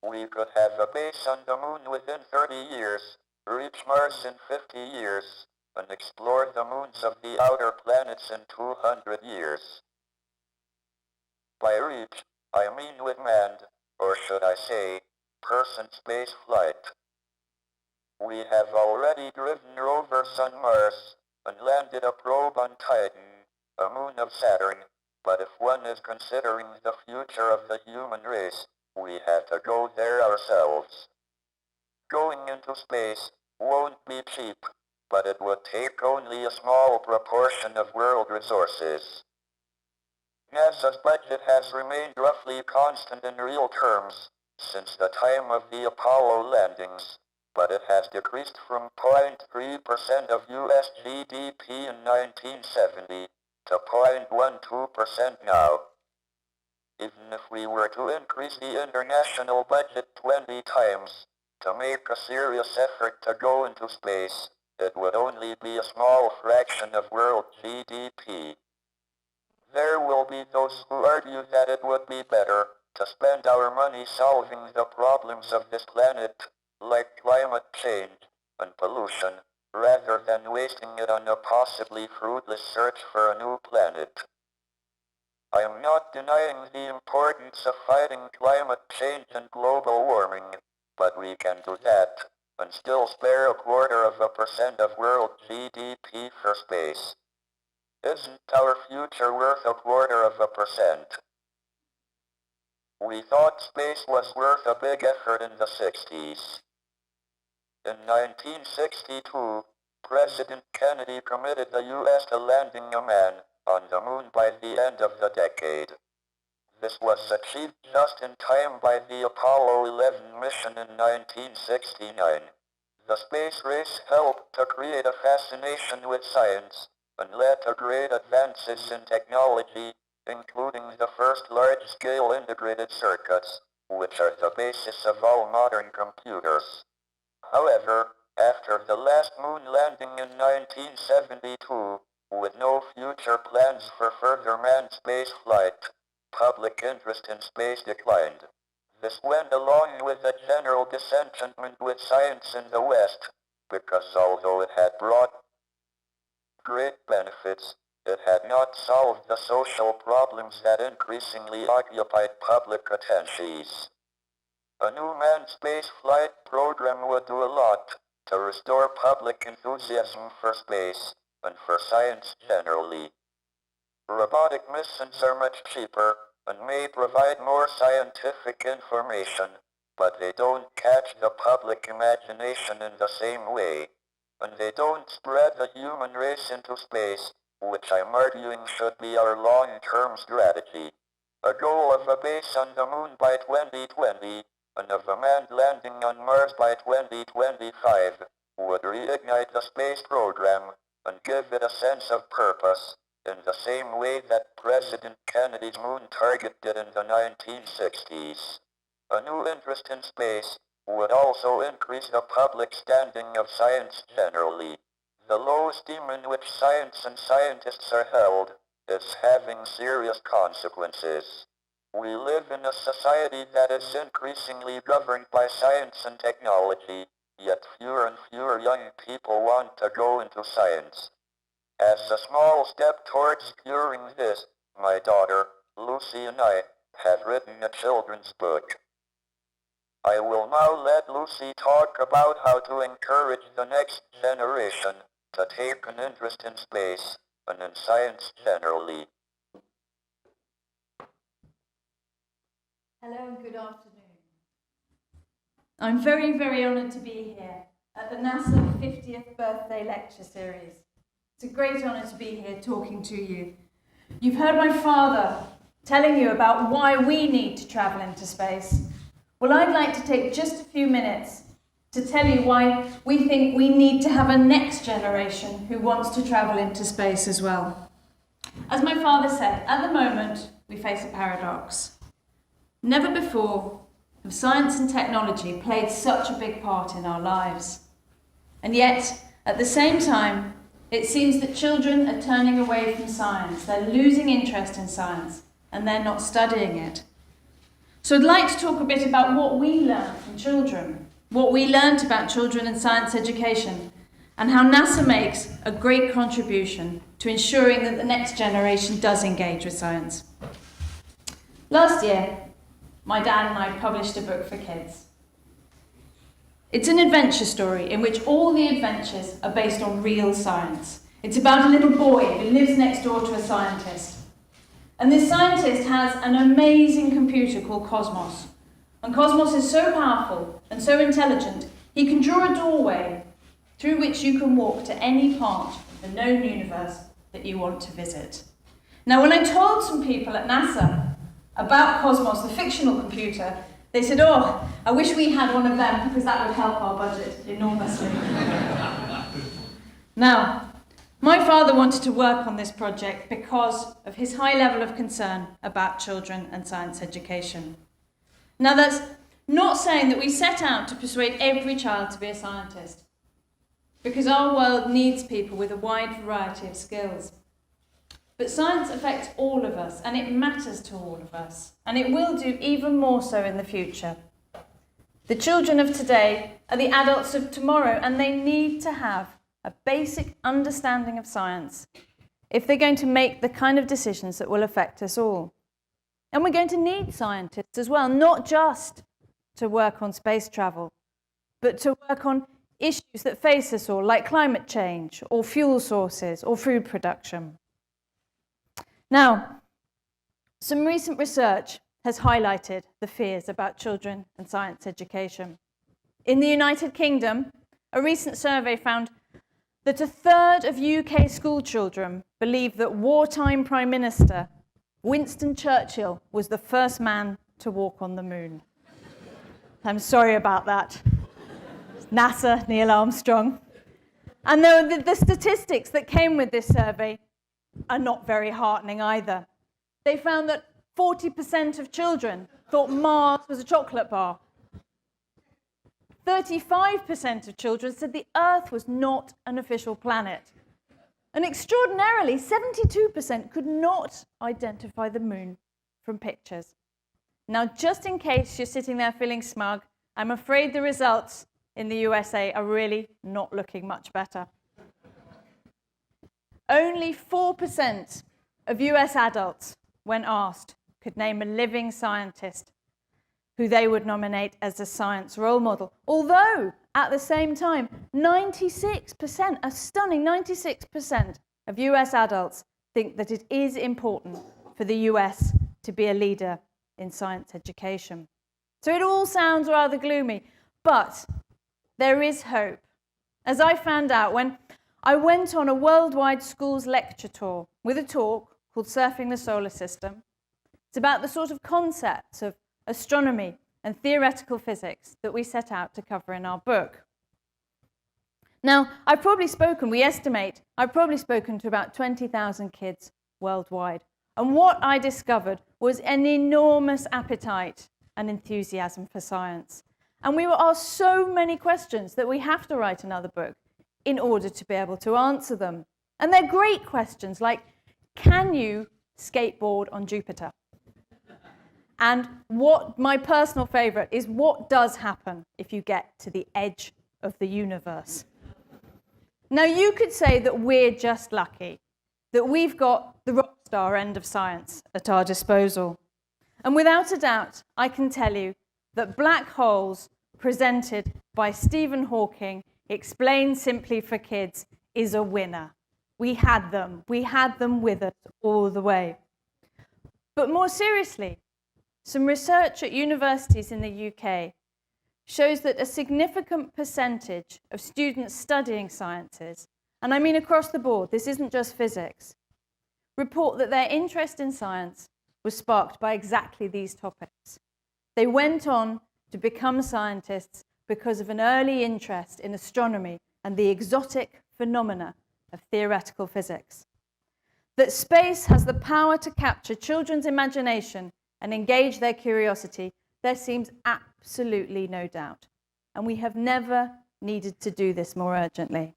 We could have a base on the moon within 30 years, reach Mars in 50 years, and explore the moons of the outer planets in 200 years. By reach, I mean with manned, or should I say, person space flight. We have already driven rovers on Mars, and landed a probe on Titan, a moon of Saturn, but if one is considering the future of the human race, we have to go there ourselves. Going into space won't be cheap, but it would take only a small proportion of world resources. NASA's budget has remained roughly constant in real terms since the time of the Apollo landings, but it has decreased from 0.3% of US GDP in 1970 to 0.12% now. Even if we were to increase the international budget 20 times to make a serious effort to go into space, it would only be a small fraction of world GDP. There will be those who argue that it would be better to spend our money solving the problems of this planet, like climate change and pollution, rather than wasting it on a possibly fruitless search for a new planet. I am not denying the importance of fighting climate change and global warming, but we can do that and still spare 0.25% of world GDP for space. Isn't our future worth 0.25%? We thought space was worth a big effort in the 60s. In 1962, President Kennedy committed the U.S. to landing a man on the moon by the end of the decade. This was achieved just in time by the Apollo 11 mission in 1969. The space race helped to create a fascination with science and led to great advances in technology, including the first large-scale integrated circuits, which are the basis of all modern computers. However, after the last moon landing in 1972, with no future plans for further manned space flight, public interest in space declined. This went along with a general disenchantment with science in the West, because although it had brought great benefits, it had not solved the social problems that increasingly occupied public attentions. A new manned space flight program would do a lot to restore public enthusiasm for space and for science generally. Robotic missions are much cheaper and may provide more scientific information, but they don't catch the public imagination in the same way, and they don't spread the human race into space, which I'm arguing should be our long-term strategy. A goal of a base on the moon by 2020 and of a manned landing on Mars by 2025 would reignite the space program and give it a sense of purpose, in the same way that President Kennedy's moon target did in the 1960s. A new interest in space would also increase the public standing of science generally. The low esteem in which science and scientists are held is having serious consequences. We live in a society that is increasingly governed by science and technology, yet fewer and fewer young people want to go into science. As a small step towards curing this, my daughter, Lucy, and I have written a children's book. I will now let Lucy talk about how to encourage the next generation to take an interest in space and in science generally. Hello and good afternoon. I'm very, very honoured to be here at the NASA 50th Birthday Lecture Series. It's a great honour to be here talking to you. You've heard my father telling you about why we need to travel into space. Well, I'd like to take just a few minutes to tell you why we think we need to have a next generation who wants to travel into space as well. As my father said, at the moment, we face a paradox. Never before have science and technology played such a big part in our lives. And yet, at the same time, it seems that children are turning away from science. They're losing interest in science, and they're not studying it. So I'd like to talk a bit about what we learn from children, what we learnt about children and science education, and how NASA makes a great contribution to ensuring that the next generation does engage with science. Last year, my dad and I published a book for kids. It's an adventure story in which all the adventures are based on real science. It's about a little boy who lives next door to a scientist. And this scientist has an amazing computer called Cosmos. And Cosmos is so powerful and so intelligent, he can draw a doorway through which you can walk to any part of the known universe that you want to visit. Now, when I told some people at NASA about Cosmos, the fictional computer, they said, "Oh, I wish we had one of them because that would help our budget enormously." Now, my father wanted to work on this project because of his high level of concern about children and science education. Now, that's not saying that we set out to persuade every child to be a scientist, because our world needs people with a wide variety of skills. But science affects all of us, and it matters to all of us, and it will do even more so in the future. The children of today are the adults of tomorrow, and they need to have a basic understanding of science if they're going to make the kind of decisions that will affect us all. And we're going to need scientists as well, not just to work on space travel, but to work on issues that face us all, like climate change, or fuel sources, or food production. Now, some recent research has highlighted the fears about children and science education. In the United Kingdom, a recent survey found that a third of UK school children believe that wartime Prime Minister Winston Churchill was the first man to walk on the moon. I'm sorry about that. NASA, Neil Armstrong. And the statistics that came with this survey are not very heartening either. They found that 40% of children thought Mars was a chocolate bar. 35% of children said the Earth was not an official planet. And extraordinarily, 72% could not identify the moon from pictures. Now, just in case you're sitting there feeling smug, I'm afraid the results in the USA are really not looking much better. Only 4% of US adults, when asked, could name a living scientist who they would nominate as a science role model. Although, at the same time, 96%, a stunning 96% of US adults think that it is important for the US to be a leader in science education. So it all sounds rather gloomy, but there is hope. As I found out when I went on a worldwide schools lecture tour with a talk called Surfing the Solar System. It's about the sort of concepts of astronomy and theoretical physics that we set out to cover in our book. Now, we estimate, I've probably spoken to about 20,000 kids worldwide. And what I discovered was an enormous appetite and enthusiasm for science. And we were asked so many questions that we have to write another book in order to be able to answer them. And they're great questions like, can you skateboard on Jupiter? And what my personal favorite is, what does happen if you get to the edge of the universe? Now, you could say that we're just lucky, that we've got the rock star end of science at our disposal. And without a doubt, I can tell you that black holes presented by Stephen Hawking, explained simply for kids, is a winner. We had them with us all the way. But more seriously, some research at universities in the UK shows that a significant percentage of students studying sciences, and I mean across the board, this isn't just physics, report that their interest in science was sparked by exactly these topics. They went on to become scientists because of an early interest in astronomy and the exotic phenomena of theoretical physics. That space has the power to capture children's imagination and engage their curiosity, there seems absolutely no doubt. And we have never needed to do this more urgently.